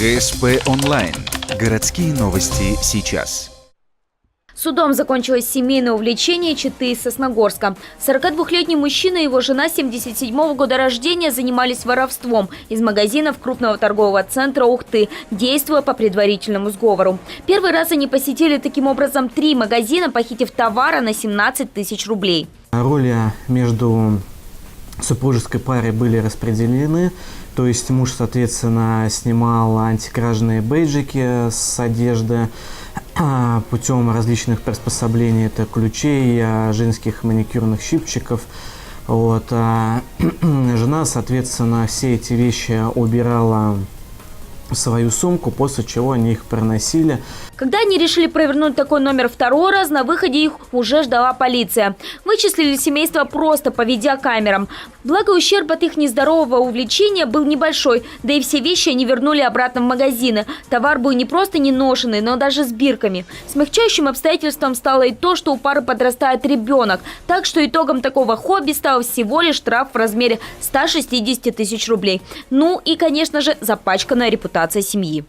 ГСП онлайн. Городские новости сейчас. Судом закончилось семейное увлечение четы из Сосногорска. 42-летний мужчина и его жена 77-го года рождения занимались воровством из магазинов крупного торгового центра Ухты, действуя по предварительному сговору. Первый раз они посетили таким образом 3 магазина, похитив товара на 17 тысяч рублей. Роли между супружеской парой были распределены. То есть муж, соответственно, снимал антикражные бейджики с одежды путем различных приспособлений, это ключей, женских маникюрных щипчиков. Жена, соответственно, все эти вещи убирала в свою сумку, после чего они их проносили. Когда они решили провернуть такой номер второй раз, на выходе их уже ждала полиция. Вычислили семейство просто по видеокамерам. Благо, ущерб от их нездорового увлечения был небольшой, да и все вещи они вернули обратно в магазины. Товар был не просто не ношенный, но даже с бирками. Смягчающим обстоятельством стало и то, что у пары подрастает ребенок. Так что итогом такого хобби стал всего лишь штраф в размере 160 тысяч рублей. Ну и, конечно же, запачканная репутация семьи.